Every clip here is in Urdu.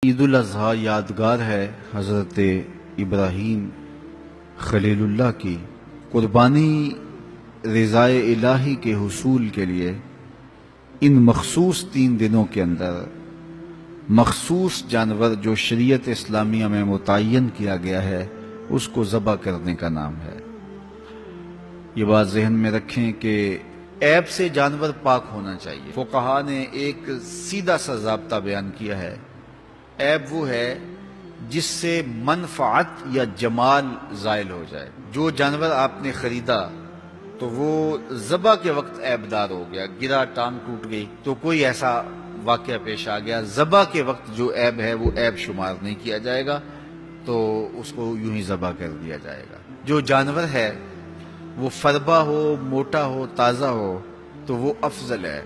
عید الاضحیٰ یادگار ہے حضرت ابراہیم خلیل اللہ کی قربانی رضائے الہی کے حصول کے لیے ان مخصوص 3 دنوں کے اندر مخصوص جانور جو شریعت اسلامیہ میں متعین کیا گیا ہے اس کو ذبح کرنے کا نام ہے۔ یہ بات ذہن میں رکھیں کہ عیب سے جانور پاک ہونا چاہیے۔ فقہا نے ایک سیدھا سا ضابطہ بیان کیا ہے، عیب وہ ہے جس سے منفعت یا جمال زائل ہو جائے۔ جو جانور آپ نے خریدا تو وہ ذبح کے وقت عیب دار ہو گیا، گرا، ٹانگ ٹوٹ گئی تو کوئی ایسا واقعہ پیش آ گیا، ذبح کے وقت جو عیب ہے وہ عیب شمار نہیں کیا جائے گا، تو اس کو یوں ہی ذبح کر دیا جائے گا۔ جو جانور ہے وہ فربا ہو، موٹا ہو، تازہ ہو تو وہ افضل ہے۔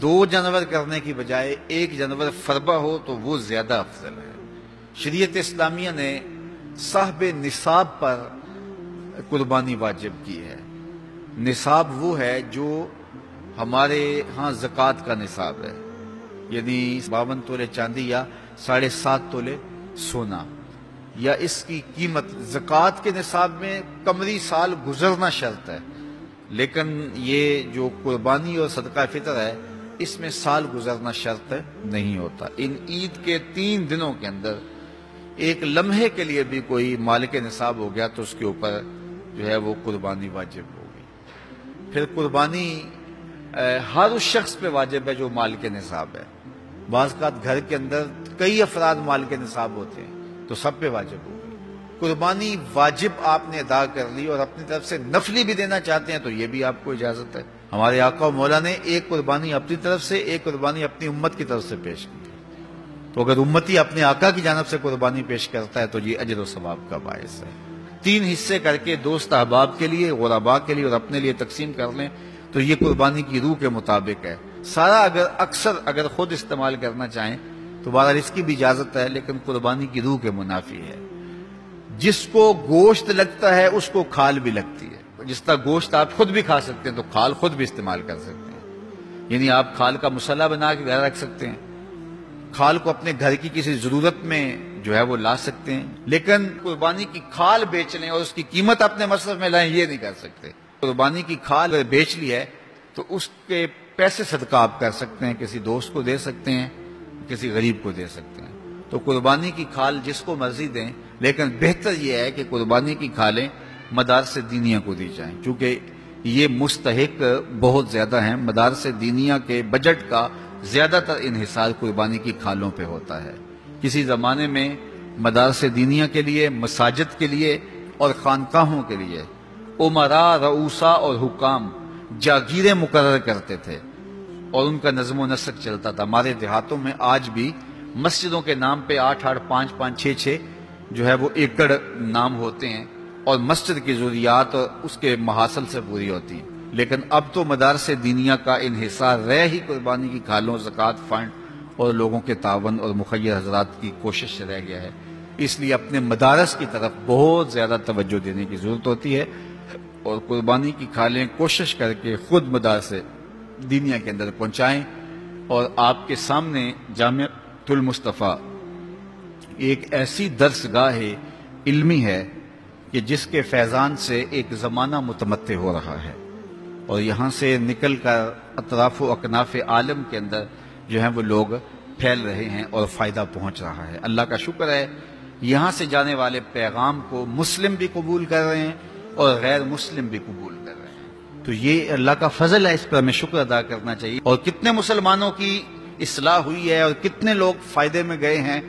2 جانور کرنے کی بجائے 1 جانور فربا ہو تو وہ زیادہ افضل ہے۔ شریعت اسلامیہ نے صاحب نصاب پر قربانی واجب کی ہے۔ نصاب وہ ہے جو ہمارے ہاں زکوٰۃ کا نصاب ہے، یعنی 52 تولے چاندی یا 7.5 تولے سونا، یا اس کی قیمت زکوٰۃ کے نصاب میں قمری سال گزرنا شرط ہے، لیکن یہ جو قربانی اور صدقہ فطر ہے اس میں سال گزرنا شرط نہیں ہوتا۔ ان عید کے 3 دنوں کے اندر ایک لمحے کے لیے بھی کوئی مالک نصاب ہو گیا تو اس کے اوپر جو ہے وہ قربانی واجب ہوگی۔ پھر قربانی ہر اس شخص پہ واجب ہے جو مالک نصاب ہے۔ بعض اوقات گھر کے اندر کئی افراد مالک نصاب ہوتے ہیں تو سب پہ واجب ہوگی۔ قربانی واجب آپ نے ادا کر لی اور اپنی طرف سے نفلی بھی دینا چاہتے ہیں تو یہ بھی آپ کو اجازت ہے۔ ہمارے آقا و مولا نے ایک قربانی اپنی طرف سے، ایک قربانی اپنی امت کی طرف سے پیش کی، تو اگر امتی اپنے آقا کی جانب سے قربانی پیش کرتا ہے تو یہ اجر و ثواب کا باعث ہے۔ 3 حصے کر کے دوست احباب کے لیے، غرباء کے لیے اور اپنے لیے تقسیم کر لیں تو یہ قربانی کی روح کے مطابق ہے۔ سارا اگر خود استعمال کرنا چاہیں تو بہرحال اس کی بھی اجازت ہے، لیکن قربانی کی روح کے منافی ہے۔ جس کو گوشت لگتا ہے اس کو کھال بھی لگتی ہے۔ جس طرح گوشت آپ خود بھی کھا سکتے ہیں تو کھال خود بھی استعمال کر سکتے ہیں، یعنی آپ کھال کا مسلح بنا کے گھر رکھ سکتے ہیں، کھال کو اپنے گھر کی کسی ضرورت میں جو ہے وہ لا سکتے ہیں، لیکن قربانی کی کھال بیچ لیں اور اس کی قیمت اپنے مصرف میں لائیں یہ نہیں کر سکتے۔ قربانی کی کھال اگر بیچ لی ہے تو اس کے پیسے صدقہ آپ کر سکتے ہیں، کسی دوست کو دے سکتے ہیں، کسی غریب کو دے سکتے ہیں۔ تو قربانی کی کھال جس کو مرضی دیں، لیکن بہتر یہ ہے کہ قربانی کی کھالیں مدارس دینیہ کو دی جائیں، کیونکہ یہ مستحق بہت زیادہ ہیں۔ مدارس دینیہ کے بجٹ کا زیادہ تر انحصار قربانی کی کھالوں پہ ہوتا ہے۔ کسی زمانے میں مدارس دینیہ کے لیے، مساجد کے لیے اور خانقاہوں کے لیے امراء، رؤسا اور حکام جاگیریں مقرر کرتے تھے اور ان کا نظم و نسق چلتا تھا۔ ہمارے دیہاتوں میں آج بھی مسجدوں کے نام پہ 8-8، 5-5، 6-6 جو ہے وہ ایکڑ نام ہوتے ہیں اور مسجد کی ضروریات اس کے محاصل سے پوری ہوتی ہیں، لیکن اب تو مدارس دینیہ کا انحصار رہ ہی قربانی کی کھالوں، زکوٰۃ فنڈ اور لوگوں کے تعاون اور مخیر حضرات کی کوشش سے رہ گیا ہے۔ اس لیے اپنے مدارس کی طرف بہت زیادہ توجہ دینے کی ضرورت ہوتی ہے اور قربانی کی کھالیں کوشش کر کے خود مدارس دینیہ کے اندر پہنچائیں۔ اور آپ کے سامنے جامعۃ المصطفیٰ ایک ایسی درسگاہ علمی ہے کہ جس کے فیضان سے ایک زمانہ متمتع ہو رہا ہے اور یہاں سے نکل کر اطراف و اکناف عالم کے اندر جو ہیں وہ لوگ پھیل رہے ہیں اور فائدہ پہنچ رہا ہے۔ اللہ کا شکر ہے، یہاں سے جانے والے پیغام کو مسلم بھی قبول کر رہے ہیں اور غیر مسلم بھی قبول کر رہے ہیں، تو یہ اللہ کا فضل ہے، اس پر ہمیں شکر ادا کرنا چاہیے۔ اور کتنے مسلمانوں کی اصلاح ہوئی ہے اور کتنے لوگ فائدے میں گئے ہیں،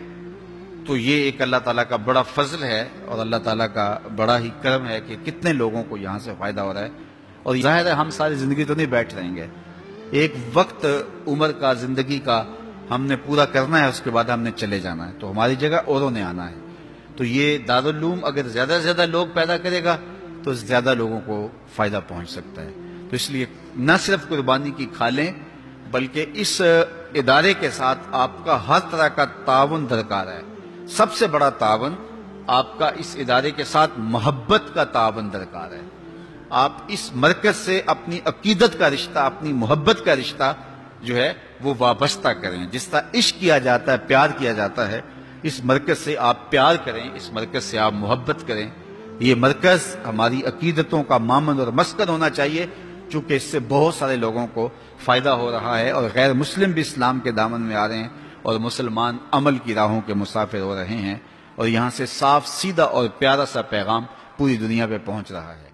تو یہ ایک اللہ تعالیٰ کا بڑا فضل ہے اور اللہ تعالیٰ کا بڑا ہی کرم ہے کہ کتنے لوگوں کو یہاں سے فائدہ ہو رہا ہے۔ اور ظاہر ہے ہم ساری زندگی تو نہیں بیٹھ رہیں گے، ایک وقت عمر کا، زندگی کا ہم نے پورا کرنا ہے، اس کے بعد ہم نے چلے جانا ہے، تو ہماری جگہ اوروں نے آنا ہے۔ تو یہ دارالعلوم اگر زیادہ سے زیادہ لوگ پیدا کرے گا تو زیادہ لوگوں کو فائدہ پہنچ سکتا ہے۔ تو اس لیے نہ صرف قربانی کی کھالیں بلکہ اس ادارے کے ساتھ آپ کا ہر طرح کا تعاون درکار ہے۔ سب سے بڑا تعاون آپ کا اس ادارے کے ساتھ محبت کا تعاون درکار ہے۔ آپ اس مرکز سے اپنی عقیدت کا رشتہ، اپنی محبت کا رشتہ جو ہے وہ وابستہ کریں. جس طرح عشق کیا جاتا ہے، پیار کیا جاتا ہے، اس مرکز سے آپ پیار کریں، اس مرکز سے آپ محبت کریں. یہ مرکز ہماری عقیدتوں کا مامن اور مسکن ہونا چاہیے، چونکہ اس سے بہت سارے لوگوں کو فائدہ ہو رہا ہے، اور غیر مسلم بھی اسلام کے دامن میں آ رہے ہیں، اور مسلمان عمل کی راہوں کے مسافر ہو رہے ہیں، اور یہاں سے صاف سیدھا اور پیارا سا پیغام پوری دنیا پہ پہنچ رہا ہے.